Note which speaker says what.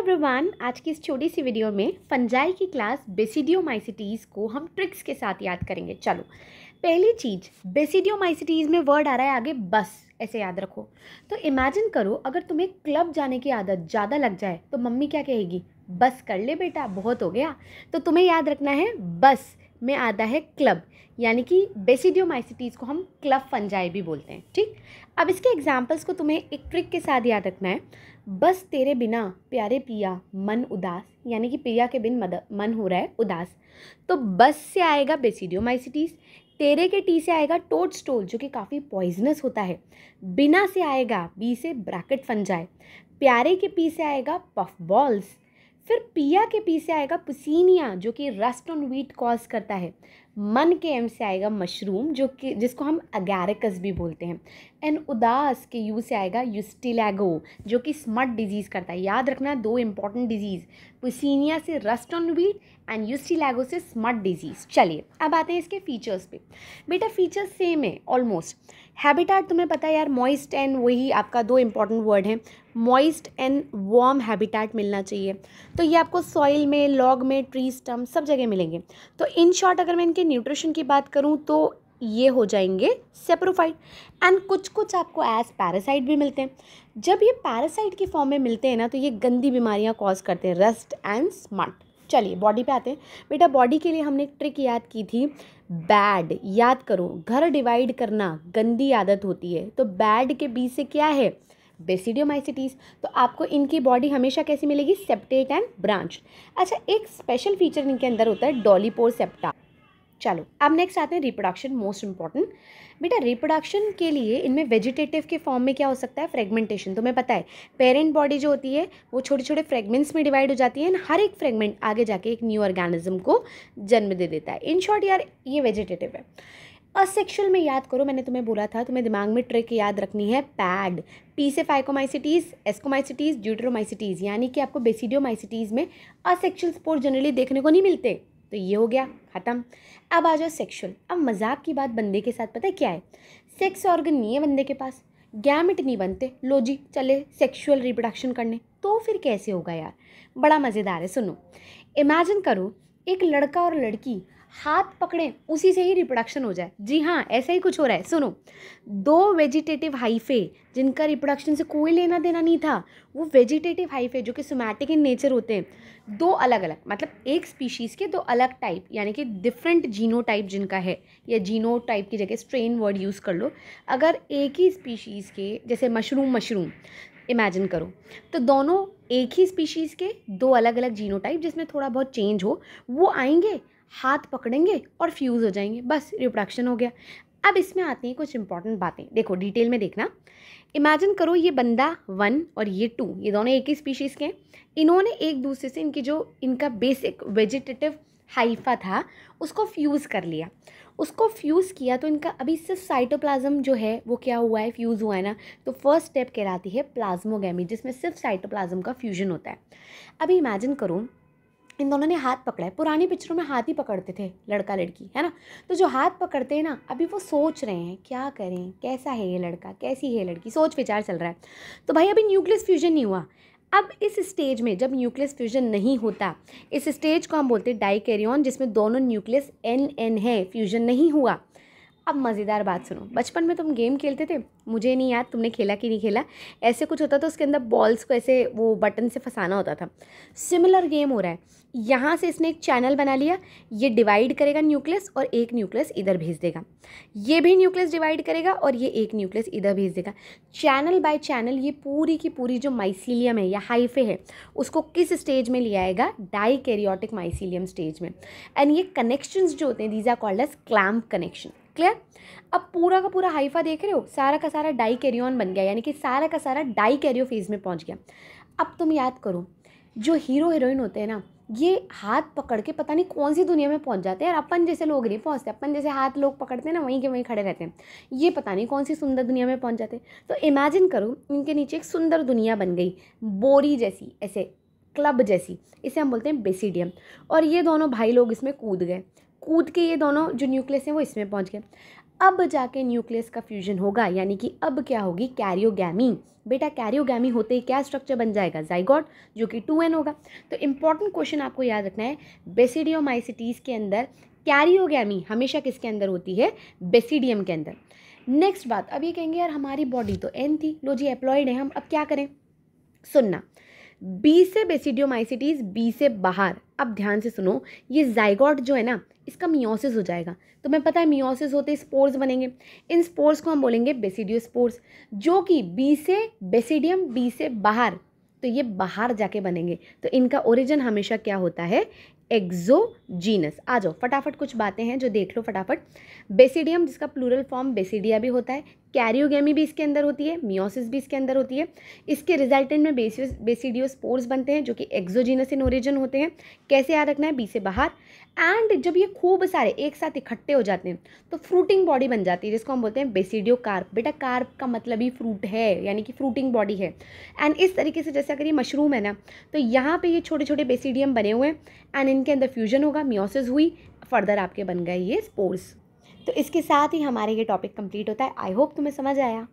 Speaker 1: Everyone, आज की इस छोटी सी वीडियो में फंजाई की क्लास बेसिडियोमाइसिटीज़ को हम ट्रिक्स के साथ याद करेंगे। चलो, पहली चीज़, बेसिडियोमाइसिटीज़ में वर्ड आ रहा है आगे बस, ऐसे याद रखो। तो इमेजिन करो अगर तुम्हें क्लब जाने की आदत ज़्यादा लग जाए तो मम्मी क्या कहेगी? बस कर ले बेटा, बहुत हो गया। तो तुम्हें याद रखना है बस में आता है क्लब, यानी कि बेसिडियोमाइसिटीज़ को हम क्लब फंजाई भी बोलते हैं। ठीक, अब इसके एग्जाम्पल्स को तुम्हें एक ट्रिक के साथ याद रखना है। बस तेरे बिना प्यारे पिया मन उदास, यानी कि पिया के बिन मन हो रहा है उदास। तो बस से आएगा बेसिडियोमाइसिटीज़, तेरे के टी से आएगा टोडस्टोल जो कि काफ़ी पॉइजनस होता है, बिना से आएगा बी से ब्रैकेट फंजाई, प्यारे के पी से आएगा पफ बॉल्स, फिर पिया के पी से आएगा पुसीनिया जो कि रस्ट ऑन व्हीट कॉज करता है, मन के एम से आएगा मशरूम जो कि जिसको हम अगैरिकस भी बोलते हैं, एंड उदास के यू से आएगा यूस्टिलैगो जो कि स्मट डिजीज़ करता है। याद रखना दो इंपॉर्टेंट डिजीज़, पुसीनिया से रस्ट ऑन व्हीट एंड यूस्टिलैगो से स्मट डिजीज़। चलिए अब आते हैं इसके फीचर्स पे। बेटा फीचर्स सेम है ऑलमोस्ट। हैबिटाट तुम्हें पता है यार, मॉइस्ट एंड वही आपका दो इंपॉर्टेंट वर्ड हैं, मॉइस्ट एंड वार्म हैबिटाट मिलना चाहिए। तो ये आपको सॉइल में, लॉग में, ट्री स्टम्प सब जगह मिलेंगे। तो इन शॉर्ट अगर मैं इनके न्यूट्रिशन की बात करूँ तो ये हो जाएंगे सेप्रोफाइट, एंड कुछ कुछ आपको एज पैरासाइट भी मिलते हैं। जब ये पैरासाइट की फॉर्म में मिलते हैं ना तो ये गंदी बीमारियां कॉज करते हैं, रस्ट एंड स्मट। चलिए बॉडी पे आते हैं। बेटा बॉडी के लिए हमने एक ट्रिक याद की थी, बैड। याद करो, घर डिवाइड करना गंदी आदत होती है, तो बैड के बी से क्या है? बेसिडियोमाइसिटीज़। तो आपको इनकी बॉडी हमेशा कैसी मिलेगी? Septate and branch. अच्छा, एक स्पेशल फीचर इनके अंदर होता है डॉलीपोर सेप्टा। चलो अब नेक्स्ट आते हैं रिप्रोडक्शन, मोस्ट इंपॉर्टेंट। बेटा रिप्रोडक्शन के लिए इनमें वेजिटेटिव के फॉर्म में क्या हो सकता है? फ्रेगमेंटेशन। तुम्हें पता है पेरेंट बॉडी जो होती है वो छोटे छोटे फ्रेगमेंट्स में डिवाइड हो जाती है, हर एक फ्रेगमेंट आगे जाके एक न्यू ऑर्गेनिज्म को जन्म दे देता है। इन शॉर्ट यार ये वेजिटेटिव है। असेक्सुअल में याद करो, मैंने तुम्हें बोला था तुम्हें दिमाग में ट्रिक याद रखनी है, पैड। पी से फाइकोमाइसिटीज़, एस्कोमाइसिटीज़, ड्यूटेरोमाइसिटीज़, यानी कि आपको बेसिडियोमाइसिटीज़ में असेक्सुअल स्पोर जनरली देखने को नहीं मिलते। तो ये हो गया खत्म। अब आ जाओ सेक्सुअल। अब मजाक की बात बंदे के साथ पता है क्या है? सेक्स ऑर्गन नहीं है बंदे के पास, गैमेट नहीं बनते, लो जी चले सेक्सुअल रिप्रोडक्शन करने। तो फिर कैसे होगा यार? बड़ा मज़ेदार है, सुनो। इमेजिन करो एक लड़का और लड़की हाथ पकड़े, उसी से ही रिप्रोडक्शन हो जाए। जी हाँ, ऐसा ही कुछ हो रहा है। सुनो, दो वेजिटेटिव हाइफे जिनका रिप्रोडक्शन से कोई लेना देना नहीं था, वो वेजिटेटिव हाइफे जो कि सोमैटिक इन नेचर होते हैं, दो अलग अलग, मतलब एक स्पीशीज़ के दो अलग टाइप, यानी कि डिफरेंट जीनोटाइप जिनका है, या जीनोटाइप की जगह स्ट्रेन वर्ड यूज़ कर लो। अगर एक ही स्पीशीज़ के, जैसे मशरूम इमेजिन करो, तो दोनों एक ही स्पीशीज़ के दो अलग अलग जीनोटाइप जिसमें थोड़ा बहुत चेंज हो, वो आएंगे, हाथ पकड़ेंगे और फ्यूज़ हो जाएंगे, बस रिप्रोडक्शन हो गया। अब इसमें आती हैं कुछ इंपॉर्टेंट बातें, देखो डिटेल में देखना। इमेजिन करो ये बंदा 1 और ये 2, ये दोनों एक ही स्पीशीज़ के हैं। इन्होंने एक दूसरे से इनका बेसिक वेजिटेटिव हाइफा था उसको फ्यूज़ कर लिया। उसको फ्यूज़ किया तो इनका अभी सिर्फ साइटोप्लाज्म जो है वो क्या हुआ है? फ्यूज़ हुआ है ना। तो फर्स्ट स्टेप कहलाती है प्लाज्मोगेमी, जिसमें सिर्फ साइटोप्लाज्म का फ्यूजन होता है। अभी इमेजिन करो इन दोनों ने हाथ पकड़ा है। पुरानी पिक्चरों में हाथ ही पकड़ते थे लड़का लड़की, है ना। तो जो हाथ पकड़ते हैं ना, अभी वो सोच रहे हैं क्या करें, कैसा है ये लड़का, कैसी है लड़की, सोच विचार चल रहा है। तो भाई अभी न्यूक्लियस फ्यूजन नहीं हुआ। अब इस स्टेज में जब न्यूक्लियस फ्यूजन नहीं होता, इस स्टेज को हम बोलते हैं डाइकैरियन, जिसमें दोनों न्यूक्लियस एन है, फ्यूजन नहीं हुआ। अब मज़ेदार बात सुनो, बचपन में तुम गेम खेलते थे, मुझे नहीं याद तुमने खेला कि नहीं खेला। ऐसे कुछ होता था, उसके अंदर बॉल्स को ऐसे वो बटन से फंसाना होता था। सिमिलर गेम हो रहा है। यहाँ से इसने एक चैनल बना लिया, ये डिवाइड करेगा न्यूक्लियस और एक न्यूक्लियस इधर भेज देगा, ये भी न्यूक्लियस डिवाइड करेगा और ये एक न्यूक्लियस इधर भेज देगा। चैनल बाय चैनल ये पूरी की पूरी जो माइसीलियम है या हाइफे है उसको किस स्टेज में ले आएगा? डाइकैरियोटिक माइसीलियम स्टेज में। एंड ये कनेक्शंस जो होते हैं these are called as clamp connection. Clear? अब पूरा का पूरा हाइफा देख रहे हो, सारा का सारा डाइकैरियन बन गया, यानी कि सारा का सारा डाइकैरियो फेज में पहुंच गया। अब तुम याद करो, जो हीरो हीरोइन होते हैं ना, ये हाथ पकड़ के पता नहीं कौन सी दुनिया में पहुंच जाते हैं। यार अपन जैसे लोग नहीं पहुंचते, अपन जैसे हाथ लोग पकड़ते हैं ना वहीं के वहीं खड़े रहते हैं, ये पता नहीं कौन सी सुंदर दुनिया में पहुंच जाते हैं। तो इमेजिन करो इनके नीचे एक सुंदर दुनिया बन गई, बोरी जैसी, ऐसे क्लब जैसी, इसे हम बोलते हैं बेसिडियम। और ये दोनों भाई लोग इसमें कूद गए, कूद के ये दोनों जो न्यूक्लियस हैं वो इसमें पहुँच गए। अब जाके न्यूक्लियस का फ्यूजन होगा, यानी कि अब क्या होगी, कैरियोगैमी। बेटा कैरियोगैमी होते ही क्या स्ट्रक्चर बन जाएगा, जाइगोट, जो कि 2n होगा। तो इंपॉर्टेंट क्वेश्चन आपको याद रखना है, बेसिडियोमाइसिटीज के अंदर कैरियोगैमी हमेशा किसके अंदर होती है, बेसिडियम के अंदर। नेक्स्ट बात, अब ये कहेंगे यार हमारी बॉडी तो n थी, लो जी एप्लॉइड है, हम अब क्या करें, सुनना, बी से बेसिडियोमाइसिटीज, बी से बाहर। अब ध्यान से सुनो, ये जाइगोट जो है ना, इसका मियोसिस हो जाएगा। तुम्हें पता है मियोसिस होते स्पोर्स बनेंगे, इन स्पोर्स को हम बोलेंगे बेसिडियोस्पोर्स, जो कि बी से बेसिडियम, बी से बाहर, तो ये बाहर जाके बनेंगे। तो इनका ओरिजिन हमेशा क्या होता है, एक्सोजीनस। आ जाओ फटाफट, कुछ बातें हैं जो देख लो फटाफट। बेसिडियम, जिसका प्लूरल फॉर्म बेसिडिया भी होता है, कैरियोगेमी भी इसके अंदर होती है, मियोसिस भी इसके अंदर होती है। इसके रिजल्टेंट में बेसिडियोस्पोर्स बनते हैं जो कि एक्सोजीनस इन ओरिजिन होते हैं। कैसे याद रखना है, बी से बाहर। एंड जब ये खूब सारे एक साथ इकट्ठे हो जाते हैं तो फ्रूटिंग बॉडी बन जाती है, जिसको हम बोलते हैं बेसिडियोकार्प। बेटा कार्प का मतलब ही फ्रूट है, यानी कि फ्रूटिंग बॉडी है। एंड इस तरीके से जैसे अगर ये मशरूम है ना, तो यहाँ पे ये छोटे छोटे बेसिडियम बने हुए हैं एंड इनके अंदर फ्यूजन होगा, मियोसिस हुई, फर्दर आपके बन गए ये स्पोर्स। तो इसके साथ ही हमारे ये टॉपिक कंप्लीट होता है। आई होप तुम्हें समझ आया।